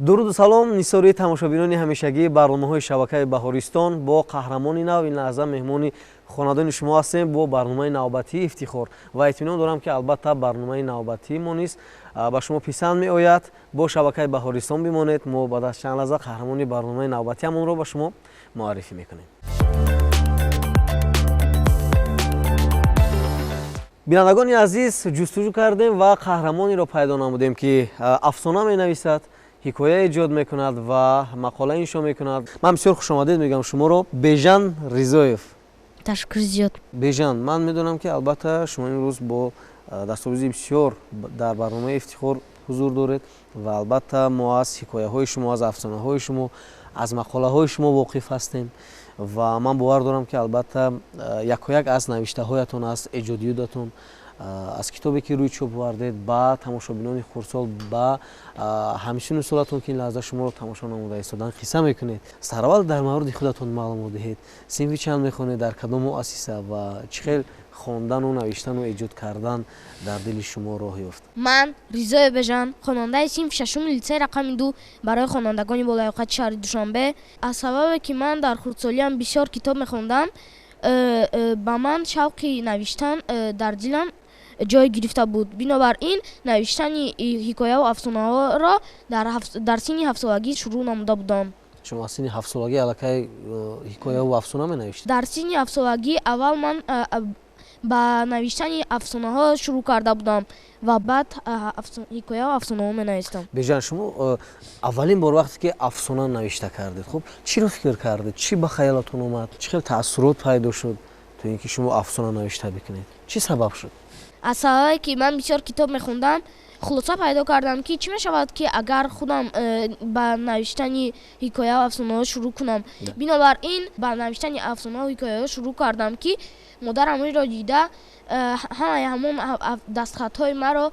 дуруду салом, нисори тамошобинони ҳамешагии барномаҳои шабакаи Баҳористон бо қаҳрамони нав ин лаҳза меҳмони хонадони шумо ҳастем бо барномаи навбатии ифтихор ва эътиминон дорам ки албатта барномаи навбатии мо низ ба шумо писанд меояд. Бо шабакаи Баҳористон бимонед. Мо баъд аз чанд лаҳза қаҳрамони барномаи навбатиамонро ба шумо муаррифӣ мекунем. бинандагони азиз, ҷустуҷӯ кардем ва қаҳрамонеро пайдо намудем ки афсона менависад, ҳикоя эҷод мекунад ва мақола иншо мекунад. Ман бисёр хушомадед мегӯям шуморо. Бежан Ризоев. Ташаккур зиёд. Бежан, ман медонам ки албатта шумо имрӯз бо дастовизи бисёр дар барномаи ифтихор ҳузур доред ва албатта мо аз ҳикояҳои шумо, аз афсонаҳои шумо, аз мақолаҳои шумо воқиф ҳастем ва ман бовар дорам ки албатта якояк аз навиштаҳоятон, аз эҷодиётатон, аз китобе ки рӯи чоп овардед ба тамошобинони хурдсол, ба ҳамчунин солатон ки ин лаҳза шуморо тамошо намуда истодан қисса мекунед. Сараввал дар мавриди худатон маълумот диҳед. Синфи чанд мехонед, дар кадом муассиса ва чӣ хел хондану навиштану эҷод кардан дар дили шумо роҳ ёфт? Ман Ризоев Бежан, хонандаи синфи шашуми литсеи рақами 2 барои хонандагони болоёқати шаҳри Душанбе. Аз сабабе ки ман дар хурдсолиам бисёр китоб мехондам, ба ман шавқи навиштан дар дилам ҷой гирифта буд. Бинобар ин навиштани ҳикояву афсонаҳоро дар синни 7 солагӣ шурӯъ намуда будам. Шумо аз синни 7 солагӣ аллакай ҳикояву афсона менавиштед? Дар синни 7 солагӣ аввал ман ба навиштани афсонаҳо шурӯъ карда будам ва баъд ҳикояву афсонаҳо менавистам. Бежан, шумо аввалин бор вақте ки афсона навишта кардед, хуб чиро фикр кардед? Чӣ ба хаёлатон омад? Чӣ хел таассурот пайдо шуд то ин ки шумо афсона навишта бикунед? Чӣ сабаб шуд? Аз сабабе ки ман бисёр китоб мехондам, хулоса пайдо кардам ки чӣ мешавад ки агар худам ба навиштани ҳикояву афсонаҳо шурӯъ кунам. Бинобар ин ба навиштани афсонаҳо ҳикояҳо шурӯъ кардам ки модарам инро дида ҳамаи ҳамон дастхатҳои маро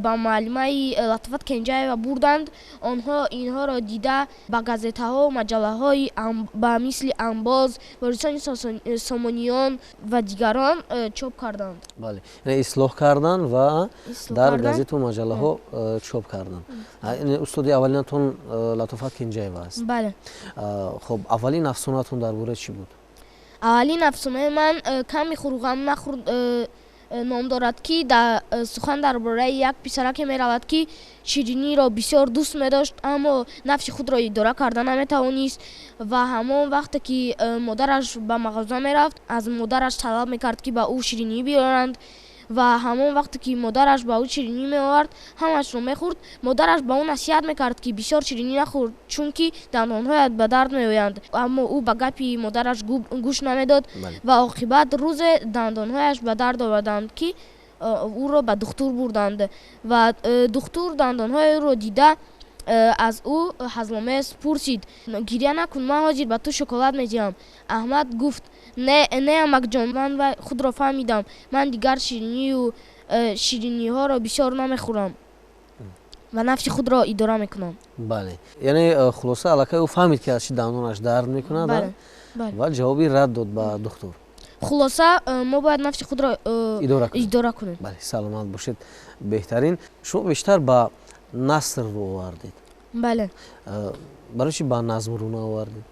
ба муаллимаи Латифат Кенҷаева бурданд. Онҳо инҳоро дида ба газетаҳо, маҷаллаҳои ба мисли Амбоз, Борисони Сомониён ва дигарон чоп карданд. Бале, яъне ислоҳ кардан ва дар газету маҷаллаҳо чоп кардан. Устоди аввалинатон Латифат Кенҷаева аст? Бале. Хоб, аввалин афсонаатон дар бораи чӣ буд? Аввалин афсонаи ман ками хурғам нахурд ном дорад ки сухан дар бораи як писараке меравад ки шириниро бисёр дӯст медошт, аммо нафси худро идора карда наметавонист ва ҳамон вақте ки модараш ба мағоза мерафт, аз модараш талаб мекард ки ба ӯ ширинӣ биёранд ва ҳамон вақте ки модараш ба ӯ ширинӣ меовард, ҳамаашро мехӯрд. Модараш ба ӯ насиҳат мекард ки бисёр ширинӣ нахӯр, чунки дандонҳоят ба дард меоянд. Аммо ӯ ба гапи модараш гӯш намедод ва оқибат рӯзе дандонҳояш ба дард омаданд ки ӯро ба духтур бурданд ва духтур дандонҳои ӯро дида аз ӯ ҳазломез пурсид: гирья накун, ман ҳозир ба ту шоколад медиҳам. Аҳмад гуфт: не амакҷон, ман худро фаҳмидам, ман дигар шириниҳоро бисёр намехӯрам ва нафси худро идора мекунам. Бале, яъне хулоса аллакай ӯ фаҳмид ки аз чӣ дандонаш дард мекунад ва ҷавоби рад дод ба духтур. Хулоса мо бояд нафси худро идора кунем. Бале, саломат бошед, беҳтарин. Шумо бештар ба наср рӯ овардед? Бале. Барои чӣ ба назм рӯ наовардед?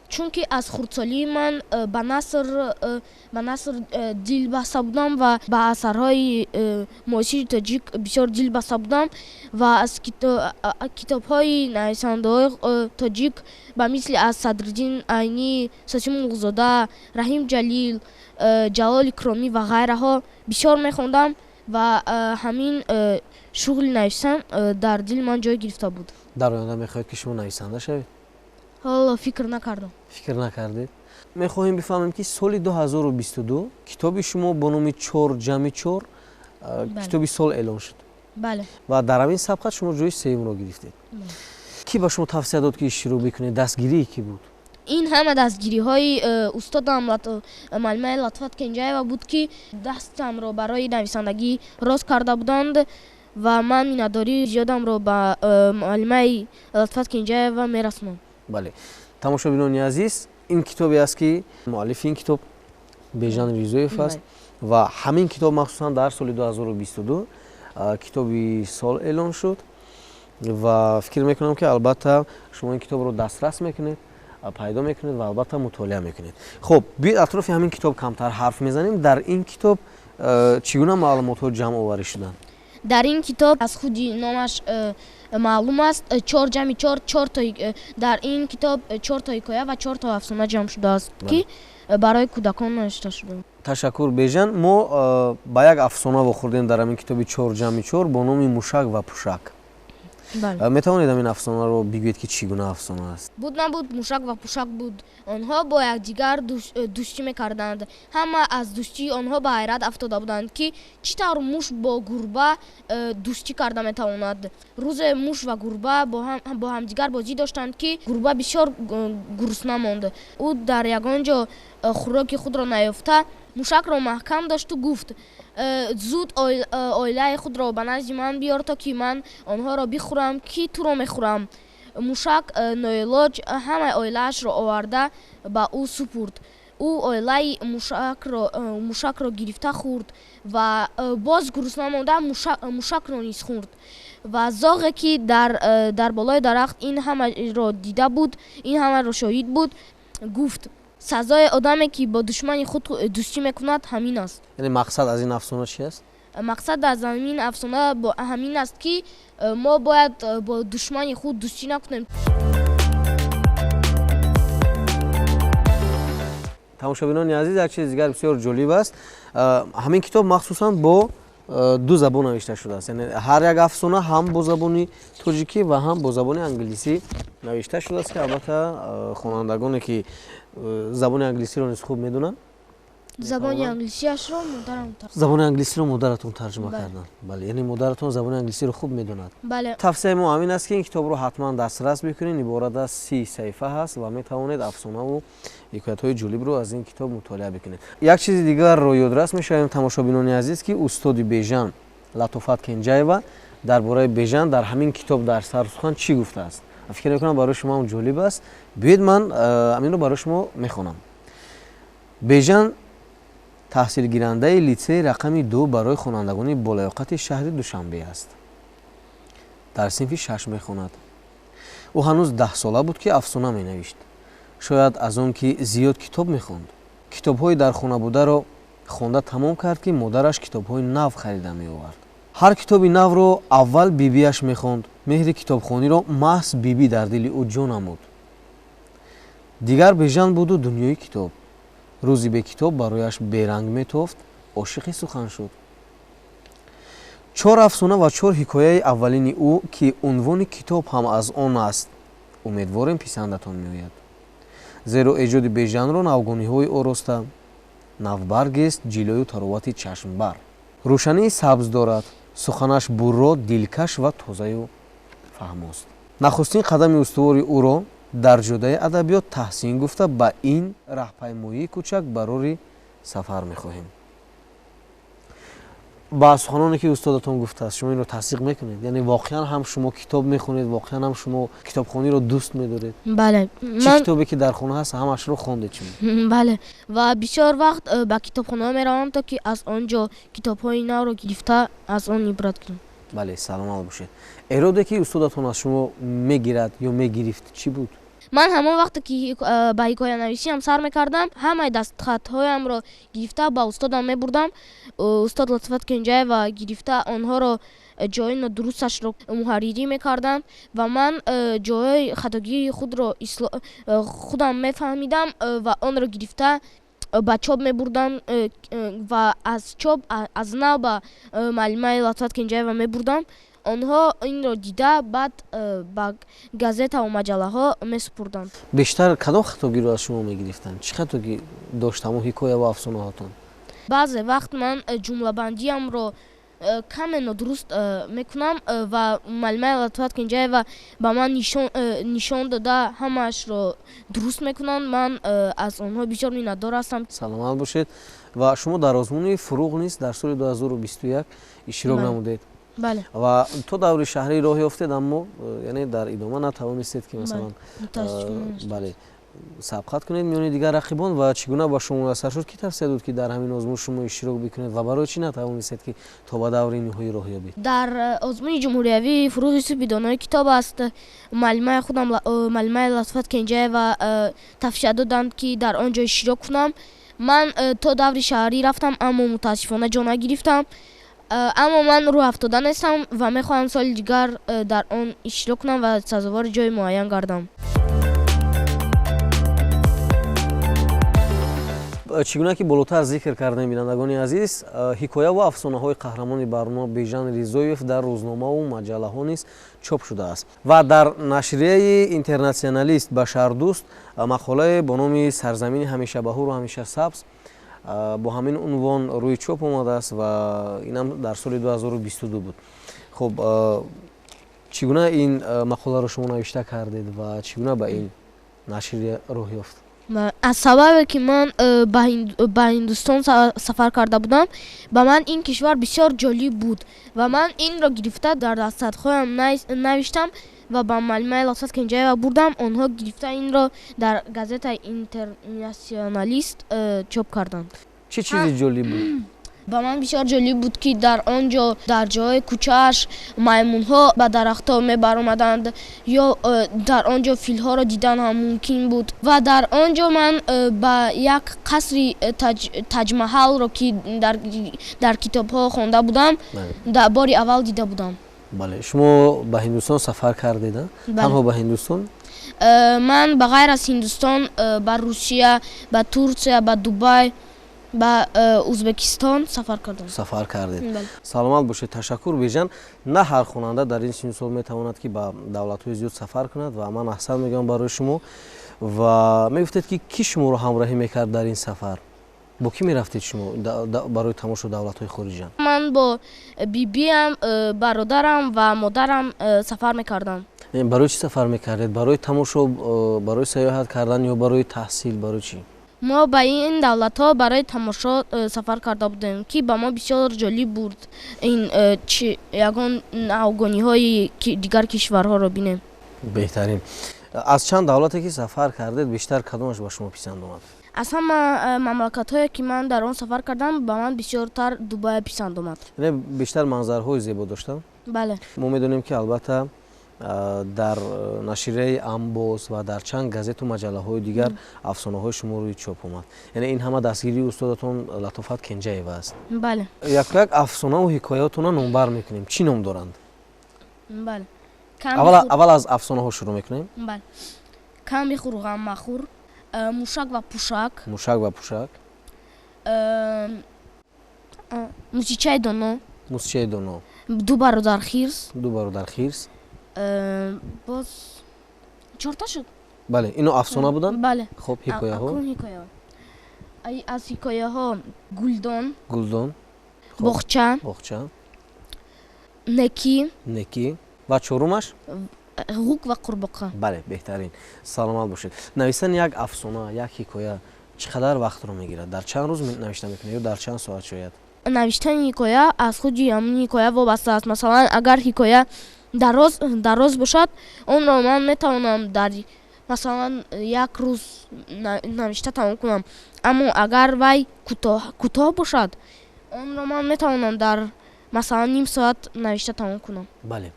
Чунки аз хурдсолии ман ба наср дилбаста будам ва ба асарҳои муосири тоҷик бисёр дилбаста будам ва аз китобҳои нависандаҳои тоҷик ба мисли аз Садриддин Айнӣ, Сосим Улуғзода, Раҳим Ҷалил, Ҷалол Икромӣ ва ғайраҳо бисёр мехондам ва ҳамин шуғли нависан дар дили ман ҷой гирифта буд. Дар оянда мехоҳед ки шумо нависанда шавед? Ҳоло фикр накардам. Фикр накардед? Мехоҳем бифаҳмем ки соли 2022 китоби шумо бо номи «Чор ҷамъи чор» китоби сол эълон шуд. Бале. Ва дар ҳамин сабқат шумо ҷои сеюмро гирифтед. Кӣ ба шумо тавсия дод ки шурӯъ бикунед? Дастгирии кӣ буд? Ин ҳама дастгириҳои устодам муаллимаи Латифат Кенҷаева буд ки дастамро барои нависандагӣ рост карда буданд ва ман миннатдории зиёдамро ба муаллимаи Латифат Кенҷаева мерасонам. Бале, тамошобинони азиз, ин китобе аст ки муаллифи ин китоб Бежан Ризоев аст ва ҳамин китоб махсусан дар соли 2022 китоби сол эълон шуд ва фикр мекунам ки албатта шумо ин китобро дастрас мекунед, пайдо мекунед ва албатта мутолиа мекунед. Хуб, биёед атрофи ҳамин китоб камтар ҳарф мезанем. Дар ин китоб чӣ гуна маълумотҳо ҷамъоварӣ шуданд? дар ин китоб аз худи номаш маълум аст 4 ҷамъи 4 дар ин китоб 4 ҳикоя ва 4 афсона ҷамъ шудааст ки барои кӯдакон навишта шуда. Ташаккур Беҷан. Мо ба як афсона вохӯрдем дар ҳамин китоби 4 ҷамъи 4 бо номи Мушак ва Пушак. метавонед ҳамин афсонаро бигӯед ки чӣ гуна афсона аст? буд набуд Мушак ва Пушак буд. онҳо бо якдигар дӯстӣ мекарданд. ҳама аз дӯстии онҳо ба ҳайрат афтода буданд ки чӣ тавр муш бо гурба дӯстӣ карда метавонад. рӯзе муш ва гурба бо ҳамдигар бозӣ доштанд ки гурба бисёр гурсна монд. ӯ дар ягон ҷо хӯроки худро наёфта мушакро маҳкам дошту гуфт: зуд оилаи худро ба назди ман биёр, то ки ман онҳоро бихӯрам ки туро мехӯрам. мушак ноилоҷ ҳамаи оилаашро оварда ба ӯ супурд. ӯ оилаи мушакро гирифта хӯрд ва боз гурсна монда мушакро низ хӯрд. ва зоғе ки дар болои дарахт ин ҳамаро дида буд, ин ҳамаро шоҳид буд, гуфт: сазои одаме ки бо душмани худ дӯстӣ мекунад ҳамин аст. яъне мақсад аз ин афсона чӣ аст? мақсад аз ҳамин афсона ҳамин аст ки мо бояд бо душмани худ дӯстӣ накунем. тамошобинони азиз, як чизи дигар бисёр ҷолиб аст. ҳамин китоб махсусан бо ду забон навишта шудааст. яъне ҳар як афсона ҳам бо забони тоҷикӣ ва ҳам бо забони англисӣ навишта шудааст ки албатта хонандагоне ки забони англисиро низ хуб медонанд. забони англисиашро модаратон тарҷима карданд. бале, яъне модаратон забони англисиро хуб медонад. бале. тавсияи мо ҳамин аст ки ин китобро ҳатман дастрас бикунед. иборат аз 30 саҳифа ҳаст ва метавонед афсонаву ҳикоятҳои ҷолибро аз ин китоб мутолиа бикунед. як чизи дигарро ёдрас мешавем тамошобинони азиз ки устоди Беҷан Латофат Кенҷаева дар бораи Беҷан дар ҳамин китоб дар сар сухан чӣ гуфтааст. фикр мекунам барои шумо ҳам ҷолиб аст. биёед ман аминро барои шумо мехонам. Беҷан таҳсилгирандаи литсеи рақами 2 барои хонандагони болоёқати шаҳри Душанбе аст. дар синфи 6 мехонад. ӯ ҳанӯз 10 сола буд ки афсона менавишт. шояд аз он ки зиёд китоб мехонд. китобҳои дар хона бударо хонда тамом кард ки модараш китобҳои нав харида меовард. ҳар китоби навро аввал бибиаш мехонд. меҳри китобхониро маҳз бибӣ дар дили ӯ ҷо намуд. дигар Беҷан буду дунёи китоб. рӯзи бекитоб барояш беранг метофт, ошиқи сухан шуд. 4 афсона ва 4 ҳикояи аввалини ӯ ки унвони китоб ҳам аз он аст, умедворем писандатон меояд. зеро эҷоди Беҷанро навгониҳои ороста, навбаргест ҷилою таровати чашмбар. рӯшании сабз дорад, суханаш бурро, дилкаш ва тозаю фаҳмост. нахустин қадами устувори ӯро дар ҷодаи адабиёт таҳсин гуфта ба ин раҳпаймоии кӯчак барори сафар мехоҳем. ба суханоне ки устодатон гуфтааст шумо инро тасдиқ мекунед? яъне воқеан ҳам шумо китоб мехонед, воқеан ҳам шумо китобхониро дӯст медоред? бале. чӣ китобе ки дар хона ҳаст ҳамашро хондед шумо? бале. ва бисёр вақт ба китобхонаҳо меравам, то ки аз он ҷо китобҳои навро гирифта аз он ибрат гирам. бале, саломат бошед. эроде ки устодатон аз шумо мегирад ё мегирифт чӣ буд? ман ҳамон вақте ки ба ҳикоянависиам сар мекардам, ҳамаи дастхатҳоямро гирифта ба устодам мебурдам. устод Латофат Кенҷаева гирифта онҳоро ҷои нодурусташро муҳаррирӣ мекарданд ва ман ҷои хатогии худам мефаҳмидам ва онро гирифта ба чоп мебурдам ва аз чоп аз нав ба муаллимаи Латофат Кенҷаева мебурдам. онҳо инро дида баъд ба газетаву маҷаллаҳо месупурданд. бештар кадом хатогиро аз шумо мегирифтанд? чӣ хатогӣ дошт ҳамон ҳикоя ва афсонаҳотон? баъзе вақт ман ҷумлабандиамро каме нодуруст мекунам ва муаллимаи Латофат Кенҷаева ба ман нишон дода ҳамаашро дуруст мекунанд. ман аз онҳо бисёр миннатдор ҳастам. саломат бошед. ва шумо дар озмуни фуруғ низ дар соли 2021 иштирок намудед. бале. ва то даври шаҳрӣ роҳ ёфтед, аммо яъне дар идома натавонистед ки масалан бале сабқат кунед миёни дигар рақибон ва чӣ гуна ба шумо муяссар шуд ки тавсия дод ки дар ҳамин озмуш шумо иштирок бикунед ва барои чӣ натавонистед ки то ба даври ниҳоӣ роҳ ёбед? дар озмуни ҷумҳуриявӣ фурӯғ юсуфи донои китоб аст. Маълимаи худам маълимаи Латифат Кенҷаева тавсия доданд ки дар он ҷо иштирок кунам. Ман то даври шаҳрӣ рафтам, аммо мутаассифона ҷо нагирифтам. Аммо ман рӯ афтода нестам ва мехоҳам соли дигар дар он иштирок кунам ва сазовори ҷои муайян гардам. чӣ гуна ки болотар зикр кардем бинандагони азиз, ҳикоя ва афсонаҳои қаҳрамони барнома Беҷан Ризоев дар рӯзномаву маҷаллаҳо низ чоп шудааст ва дар нашрияи Интернационалист Башардӯст мақолае бо номи Сарзамини ҳамеша баҳуру ҳамеша сабз бо ҳамин унвон рӯи чоп омадааст ва инам дар соли 2022 буд. Хуб, чӣ гуна ин мақоларо шумо навишта кардед ва чӣ гуна ба ин нашрия роҳ ёфт? аз сабабе ки ман ба Ҳиндустон сафар карда будам, ба ман ин кишвар бисёр ҷолиб буд ва ман инро гирифта дар дастхатҳоям навиштам ва ба маълимаи Латифат Кенҷаева бурдам. Онҳо гирифта инро дар газетаи Интернационалист чоп карданд. Чӣ чизи ҷолиб буд? ба ман бисёр ҷолиб буд ки дар он ҷо, дар ҷоҳои кӯчааш маймунҳо ба дарахтҳо мебаромаданд ё дар он ҷо филҳоро дидан ҳам мумкин буд. Ва дар он ҷо ман ба як қасри Таҷмаҳалро ки дар китобҳо хонда будам, дар бори аввал дида будам. Бале, шумо ба Ҳиндустон сафар кардед? Танҳо ба Ҳиндустон? Ман ба ғайр аз Ҳиндустон ба Русия, ба Турсия, ба Дубай, ба Узбекистон сафар кардам. Сафар кардед. Саломат бошед. Ташаккур Беҷан. На ҳар хонанда дар ин синну сол метавонад ки ба давлатҳои зиёд сафар кунад ва ман аҳсан мегӯям барои шумо. Ва мегуфтед ки кӣ шуморо ҳамроҳӣ мекард дар ин сафар? Бо кӣ мерафтед шумо барои тамошо давлатҳои хориҷа? Ман бо бибиам, бародарам ва модарам сафар мекардам. Барои чӣ сафар мекардед? Барои тамошо, барои саёҳат кардан ё барои таҳсил, барои чӣ? мо ба ин давлатҳо барои тамошо сафар карда будем ки ба мо бисёр ҷолиб буд ин ягон навгониҳои дигар кишварҳоро бинем. Беҳтарин. Аз чанд давлате ки сафар кардед, бештар кадомаш ба шумо писанд омад? аз ҳама мамлакатҳое ки ман дар он сафар кардам, ба ман бисёртар Дубай писанд омад. Бештар манзарҳои зебо доштанд? Бале. Мо медонем ки албатта дар нашрияи Амбоз ва дар чанд газету маҷаллаҳои дигар афсонаҳои шумо рӯи чоп омад. Яъне ин ҳама дастгирии устодатон Латифат Кенҷаева аст. Бале. Як афсонаву ҳикоятонро номбар мекунем. Чӣ ном доранд? Бале. Аввал аз афсонаҳо шурӯъ мекунем. Бале. Камби хурғам махур, мушак ва пушак. Мушак ва пушак. Мусичаи доно. Мусичаи доно. Ду бародар хирс. Ду бародар хирс. боз чорта шуд. Бале, ино афсона буданд? Бале. Хуб, ҳикояҳо? Аз ҳикояҳо Гулдон. Гулдон. Боғча. Боғча. Неки. Неки. Ва чорумаш? Ғук ва қурбоқа. Бале, беҳтарин. Саломат бошед. Навистани як афсона, як ҳикоя чӣ қадар вақтро мегирад? Дар чанд рӯз навишта мекунед ё дар чанд соат шояд? Навиштани ҳикоя аз худи ҳамин ҳикоя вобаста аст. Масалан, агар ҳикоя дароз бошад, онро ман метавонам дар масалан як рӯз навишта тамом кунам. Аммо агар вай кӯтоҳ бошад, онро ман метавонам дар масалан ним соат навишта тамом кунам. Бале.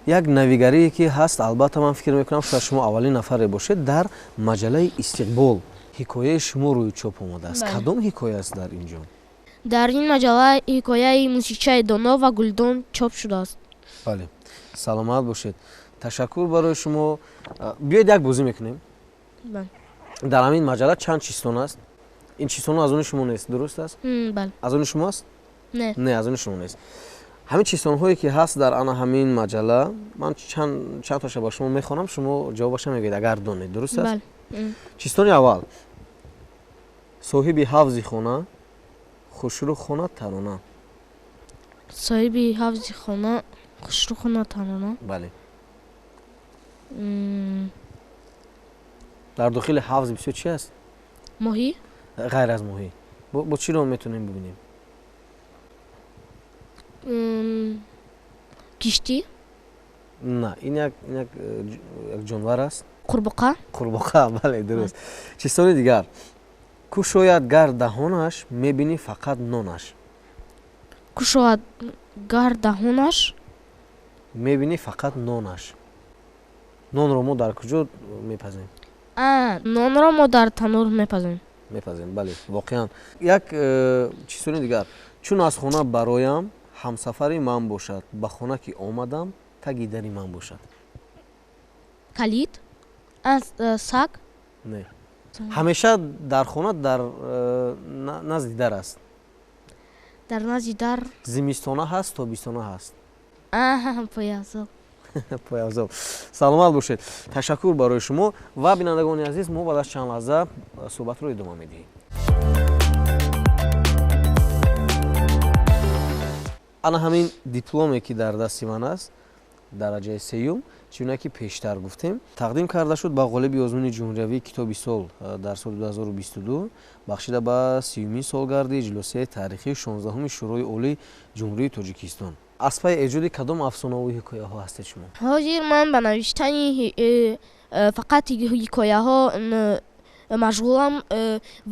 Як навигарие ки ҳаст, албатта ман фикр мекунам шояд шумо аввалин нафаре бошед, дар маҷаллаи Истиқбол ҳикояи шумо рӯи чоп омадааст. Кадом ҳикоя аст дар ин ҷо? дар ин маҷалла ҳикояи Мусичаи доно ва Гулдон чоп шудааст. Бале. Саломат бошед. Ташаккур барои шумо. Биёед як бозӣ мекунем. Дар ҳамин маҷалла чанд чистон аст? Ин чистоно аз они шумо нест, дуруст аст? Бале. Аз они шумо аст? Не, аз они шумо нест. ҳамин чистонҳое ки ҳаст дар ана ҳамин маҷалла, ман чандташа ба шумо мехонам, шумо ҷавобаша мегӯед агар донед, дуруст аст? Бале. Чистони аввал. Соҳиби ҳафзи хона, хушрӯ хона тарона. Соҳиби ҳафзи хона, хушрӯ хона тарона. Бале. дар дохили ҳафз бисёр чӣ аст? Моҳӣ? Ғайр аз моҳӣ. Бо чӣ ном метавонем бибинем? Киштӣ? На, ин як ҷонвар аст. қурбоқа. қурбоқа, бале, дуруст. Чистони дигар. Кушояд гар даҳонаш, мебини фақат нонаш. Кушояд гар даҳонаш, мебини фақат нонаш. Нонро мо дар куҷо мепазем? нонро мо дар танур мепазем. Мепазем, бале, воқеан. Як чистони дигар. Чун аз хона бароям, ҳамсафари ман бошад, ба хона ки омадам, таги дари ман бошад. Калид? Саг? Не. ҳамеша дар хона дар назди дар аст. Дар назди дар? Зимистона ҳаст, тобистона ҳаст. Появзоб. Появзоб. Саломат бошед. Ташаккур барои шумо ва бинандагони азиз, мо баъд аз чанд лаҳза суҳбатро идома медиҳем. ана ҳамин дипломе ки дар дасти ман аст, дараҷаи сеюм, чуна ки пештар гуфтем, тақдим карда шуд ба ғолиби озмуни ҷумҳуриявии китоби сол дар соли 2022, бахшида ба 30-мин солгарди ҷулусияи тарихии 16-уми Шӯрои Олии Ҷумҳурии Тоҷикистон. аз пай эҷоди кадом афсонаҳо ҳикояҳо ҳастед шумо? ҳозир ман ба навиштани фақат ҳикояҳо машғулам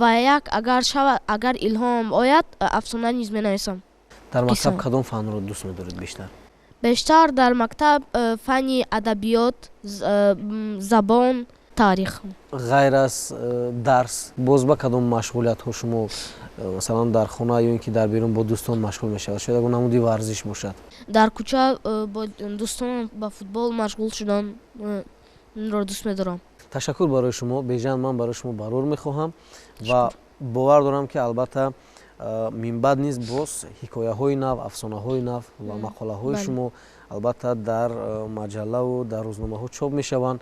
ва як агар илҳом ояд, афсона низ менависам. дар мактаб кадом фанро дӯст медоред бештар? бештар дар мактаб фани адабиёт, забон, таърих. ғайр аз дарс боз ба кадом машғулиятҳо шумо масалан дар хона ё ин ки дар берун бо дӯстон машғул мешавад? Шояд ягон намуди варзиш бошад? дар кӯча бо дӯстонам ба футбол машғул шуданро дӯст медорам. ташаккур барои шумо. Беҷан ман барои шумо барор мехоҳам ва бовар дорам ки албатта минбаъд низ боз ҳикояҳои нав, афсонаҳои нав ва мақолаҳои шумо албатта дар маҷаллаву дар рӯзномаҳо чоп мешаванд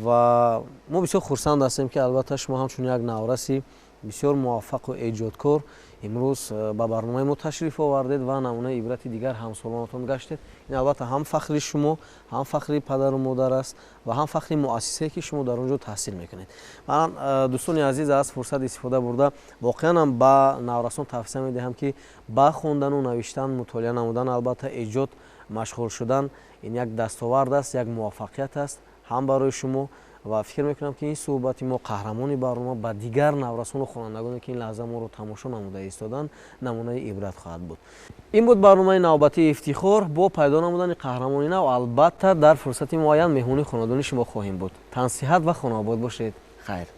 ва мо бисёр хурсанд ҳастем ки албатта шумо ҳамчун як навраси бисёр муваффақу эҷодкор имрӯз ба барномаи мо ташриф овардед ва намунаи ибрати дигар ҳамсолонатон гаштед. Ин албатта ҳам фахри шумо, ҳам фахри падару модар аст ва ҳам фахри муассисае ки шумо дар он ҷо таҳсил мекунед. Ман дӯстони азиз аз фурсат истифода бурда воқеан ба наврасон тавсия медиҳам ки ба хондану навиштан, мутолиа намудан, албатта эҷод, машғул шудан ин як дастовард аст, як муваффақият аст ҳам барои шумо ва фикр мекунам ки ин суҳбати мо қаҳрамони барнома ба дигар наврасону хонандагоне ки ин лаҳза моро тамошо намуда истодан намунаи ибрат хоҳад буд. ин буд барномаи навбатии ифтихор бо пайдо намудани қаҳрамони нав. Албатта дар фурсати муайян меҳмони хонадони шумо хоҳем буд. Тансиҳат ва хонобод бошед. хайр.